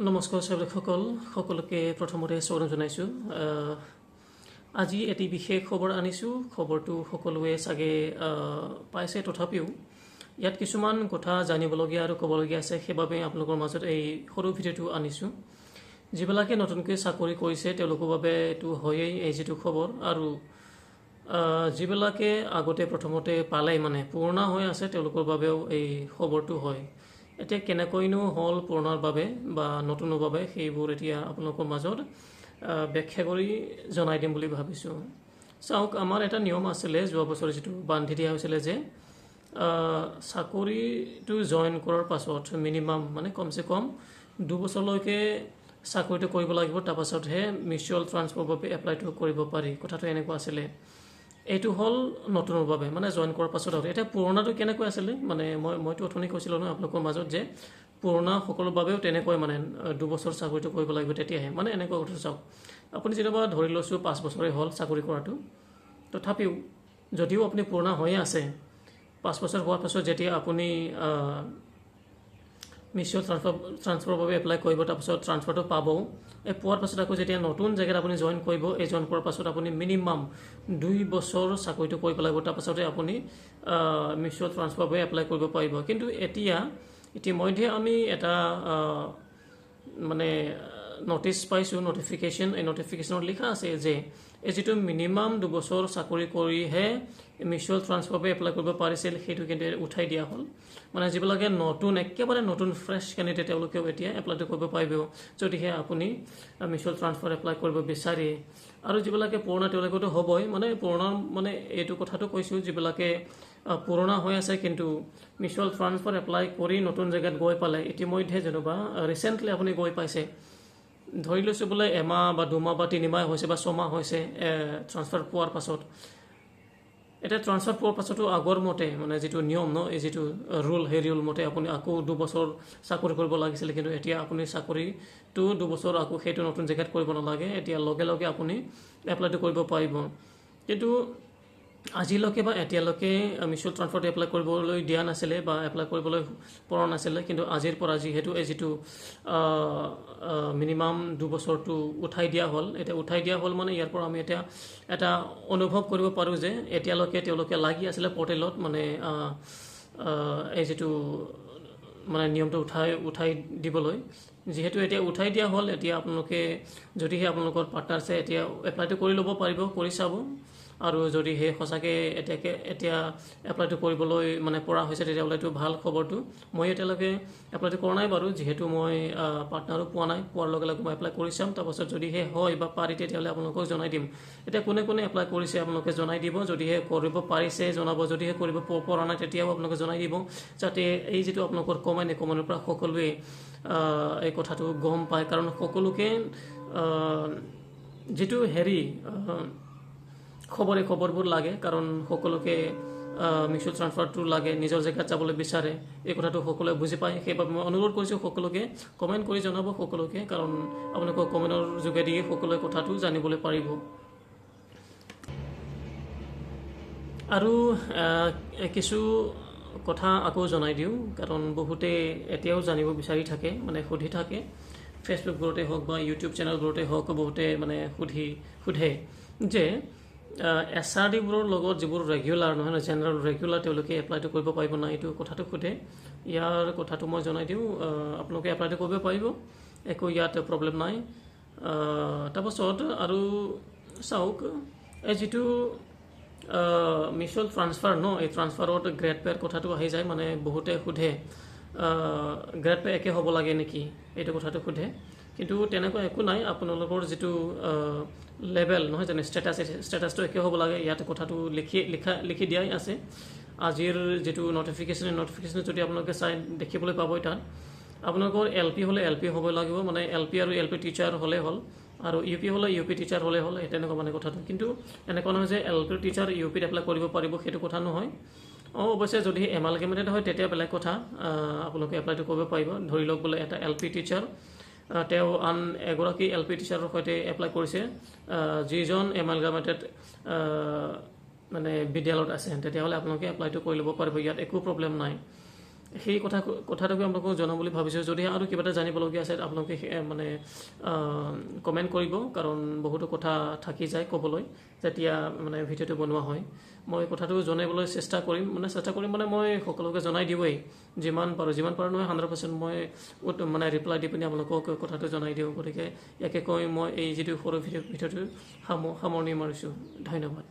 নমস্কাৰ দৰ্শকসকল সকলোকে প্ৰথমতে স্বাগতম জনাইছোঁ। আজি এটি বিশেষ খবৰ আনিছোঁ। খবৰটো সকলোৱে চাগে পাইছে, তথাপিও ইয়াত কিছুমান কথা জানিবলগীয়া আৰু ক'বলগীয়া আছে, সেইবাবে আপোনালোকৰ মাজত এই সৰু ভিডিঅ'টো আনিছোঁ। যিবিলাকে নতুনকৈ চাকৰি কৰিছে তেওঁলোকৰ বাবে এইটো হয়েই এই যিটো খবৰ, আৰু যিবিলাকে আগতে প্ৰথমতে পালে মানে পুৰণা হৈ আছে তেওঁলোকৰ বাবেও এই খবৰটো হয়। এতিয়া কেনেকৈনো হ'ল পুৰণাৰ বাবে বা নতুনৰ বাবে সেইবোৰ এতিয়া আপোনালোকৰ মাজত ব্যাখ্যা কৰি জনাই দিম বুলি ভাবিছোঁ। চাওক, আমাৰ এটা নিয়ম আছিলে যোৱা বছৰ যিটো বান্ধি দিয়া হৈছিলে যে চাকৰিটো জইন কৰাৰ পাছত মিনিমাম মানে কমচে কম 2 বছৰলৈকে চাকৰিটো কৰিব লাগিব, তাৰপাছতহে মিউচুৱেল ট্ৰান্সফাৰৰ বাবে এপ্লাইটো কৰিব পাৰি। কথাটো এনেকুৱা আছিলে। এইটো হ'ল নতুনৰ বাবে মানে জইন কৰাৰ পাছত। আৰু এতিয়া পুৰণাটো কেনেকৈ আছিলে মানে মইতো অথনি কৈছিলোঁ নহয় আপোনালোকৰ মাজত যে পুৰণা সকলোৰ বাবেও তেনেকৈ মানে 2 বছৰ চাকৰিটো কৰিব লাগিব, তেতিয়াহে মানে এনেকুৱা কথা। চাওক, আপুনি যেনিবা ধৰি লৈছোঁ 5 বছৰেই হ'ল চাকৰি কৰাটো, তথাপিও যদিও আপুনি পুৰণা হৈয়ে আছে, 5 বছৰ হোৱাৰ পাছত যেতিয়া আপুনি মিউচুৱেল ট্ৰান্সফাৰৰ বাবে এপ্লাই কৰিব, তাৰপাছত ট্ৰান্সফাৰটো পাব। এই পোৱাৰ পাছত আকৌ যেতিয়া নতুন জেগাত আপুনি জইন কৰিব, এই জইন কৰাৰ পাছত আপুনি মিনিমাম 2 বছৰ চাকৰিটো কৰিব লাগিব, তাৰপাছতে আপুনি মিউচুৱেল ট্ৰান্সফাৰৰ বাবে এপ্লাই কৰিব পাৰিব। কিন্তু ইতিমধ্যে আমি এটা মানে নটিচ পাইছোঁ, নটিফিকেশ্যন। এই নটিফিকেশ্যনত লিখা আছে যে এই যিটো মিনিমাম 2 বছৰ চাকৰি কৰিহে মিউচুৱেল ট্ৰান্সফাৰৰ বাবে এপ্লাই কৰিব পাৰিছিল, সেইটো কিন্তু উঠাই দিয়া হ'ল। মানে যিবিলাকে নতুন, একেবাৰে নতুন ফ্ৰেছ কেণ্ডিডেট, তেওঁলোকেও এতিয়া এপ্লাইটো কৰিব পাৰিব যদিহে আপুনি মিউচুৱেল ট্ৰান্সফাৰ এপ্লাই কৰিব বিচাৰে। আৰু যিবিলাকে পুৰণা তেওঁলোকেতো হ'বই, মানে পুৰণা মানে এইটো কথাটো কৈছোঁ, যিবিলাকে পুৰণা হৈ আছে কিন্তু মিউচুৱেল ট্ৰান্সফাৰ এপ্লাই কৰি নতুন জেগাত গৈ পালে, ইতিমধ্যে যেনিবা ৰিচেণ্টলি আপুনি গৈ পাইছে, ধৰি লৈছোঁ বোলে এমাহ বা 2 মাহ বা 3 মাহ হৈছে বা 6 মাহ হৈছে ট্ৰান্সফাৰ পোৱাৰ পাছত। এতিয়া ট্ৰান্সফাৰ পোৱাৰ পাছতো আগৰ মতে মানে যিটো নিয়ম এই যিটো ৰুল, সেই ৰুল মতে আপুনি আকৌ 2 বছৰ চাকৰি কৰিব লাগিছিলে। কিন্তু এতিয়া আপুনি চাকৰিটো 2 বছৰ আকৌ সেইটো নতুন জেগাত কৰিব নালাগে, এতিয়া লগে লগে আপুনি এপ্লাইটো কৰিব পাৰিব। কিন্তু আজিলৈকে বা এতিয়ালৈকে মিউচুৱেল ট্ৰান্সফাৰটো এপ্লাই কৰিবলৈ দিয়া নাছিলে বা এপ্লাই কৰিবলৈ পৰা নাছিলে। কিন্তু আজিৰ পৰা যিহেতু এই যিটো মিনিমাম 2 বছৰটো উঠাই দিয়া হ'ল, এতিয়া উঠাই দিয়া হ'ল মানে ইয়াৰ পৰা আমি এতিয়া এটা অনুভৱ কৰিব পাৰোঁ যে এতিয়ালৈকে তেওঁলোকে লাগি আছিলে পৰ্টেলত মানে এই যিটো মানে নিয়মটো উঠাই দিবলৈ। যিহেতু এতিয়া উঠাই দিয়া হ'ল, এতিয়া আপোনালোকে যদিহে আপোনালোকৰ পাৰ্টনাৰ আছে এতিয়া এপ্লাইটো কৰি ল'ব পাৰিব, কৰি চাব। আৰু যদিহে সঁচাকৈ এতিয়া এপ্লাইটো কৰিবলৈ মানে পৰা হৈছে, তেতিয়াহ'লেতো ভাল খবৰটো। মই এতিয়ালৈকে এপ্লাইটো কৰা নাই বাৰু, যিহেতু মই পাৰ্টনাৰো পোৱা নাই। পোৱাৰ লগে লগে মই এপ্লাই কৰি চাম, তাৰপাছত যদিহে হয় বা পাৰি তেতিয়াহ'লে আপোনালোকক জনাই দিম। এতিয়া কোনে কোনে এপ্লাই কৰিছে আপোনালোকে জনাই দিব, যদিহে কৰিব পাৰিছে জনাব, যদিহে কৰিব পৰা নাই তেতিয়াও আপোনালোকে জনাই দিব, যাতে এই যিটো আপোনালোকৰ কমেণ্টৰ পৰা সকলোৱে এই কথাটো গম পায়। কাৰণ সকলোকে যিটো খবৰবোৰ লাগে, কাৰণ সকলোকে মিউচুৱেল ট্ৰান্সফাৰটো লাগে, নিজৰ জেগাত যাবলৈ বিচাৰে, এই কথাটো সকলোৱে বুজি পায়। সেইবাবে মই অনুৰোধ কৰিছোঁ সকলোকে কমেণ্ট কৰি জনাব সকলোকে, কাৰণ আপোনালোকৰ কমেণ্টৰ যোগেদিয়ে সকলোৱে কথাটো জানিবলৈ পাৰিব। আৰু কিছু কথা আকৌ জনাই দিওঁ, কাৰণ বহুতে এতিয়াও জানিব বিচাৰি থাকে, মানে সুধি থাকে। ফেচবুকবোৰতে হওক বা ইউটিউব চেনেলবোৰতে হওক, বহুতে মানে সোধে যে SRDবোৰৰ লগত যিবোৰ ৰেগুলাৰ নহয় জেনেৰেল ৰেগুলাৰ, তেওঁলোকে এপ্লাইটো কৰিব পাৰিব নাই, এইটো কথাটো সোধে। ইয়াৰ কথাটো মই জনাই দিওঁ, আপোনালোকে এপ্লাইটো কৰিব পাৰিব, একো ইয়াত প্ৰব্লেম নাই। তাৰপাছত আৰু চাওক, এই যিটো মিউচুৱেল ট্ৰান্সফাৰ এই ট্ৰান্সফাৰত গ্ৰেড পেৰ কথাটো আহি যায়। মানে বহুতে সোধে গ্ৰেড পে একে হ'ব লাগে নেকি, এইটো কথাটো সোধে। কিন্তু তেনেকুৱা একো নাই, আপোনালোকৰ যিটো লেভেল নহয় জানো ষ্টেটাছটো একে হ'ব লাগে, ইয়াত কথাটো লিখি দিয়াই আছে। আজিৰ যিটো নটিফিকেশ্যন যদি আপোনালোকে চাই দেখিবলৈ পাব, তাত আপোনালোকৰ LP হ'লে LP হ'ব লাগিব, মানে LP আৰু LP টিচাৰ হ'লে হ'ল, আৰু UP হ'লে UP টিচাৰ হ'লে হ'ল, তেনেকুৱা মানে কথাটো। কিন্তু এনেকুৱা নহয় যে LP টিচাৰ UPত এপ্লাই কৰিব পাৰিব, সেইটো কথা নহয়। অৱশ্যে যদি এমালগেমেটেড হয় তেতিয়া বেলেগ কথা, আপোনালোকে এপ্লাইটো কৰিব পাৰিব। ধৰি লওক বোলে এটা LP টিচাৰ, তেওঁ আন এগৰাকী LP টিচাৰৰ সৈতে এপ্লাই কৰিছে, যিজন এমালগেমেটেড মানে বিদ্যালয়ত আছে, তেতিয়াহ'লে আপোনালোকে এপ্লাইটো কৰি ল'ব পাৰিব, ইয়াত একো প্ৰব্লেম নাই। সেই কথাটোকে আপোনালোকক জনাম বুলি ভাবিছোঁ। যদি আৰু কিবা এটা জানিবলগীয়া আছে আপোনালোকে মানে কমেণ্ট কৰিব, কাৰণ বহুতো কথা থাকি যায় ক'বলৈ যেতিয়া মানে ভিডিঅ'টো বনোৱা হয়। মই কথাটো জনাবলৈ চেষ্টা কৰিম মানে মই সকলোকে জনাই দিওঁৱেই, যিমান পাৰোঁ নহয় 100% মই মানে ৰিপ্লাই দি পিনি আপোনালোকক কথাটো জনাই দিওঁ। গতিকে ইয়াকে কৈ মই এই যিটো সৰু ভিডিঅ'টো সামৰণি মাৰিছোঁ। ধন্যবাদ।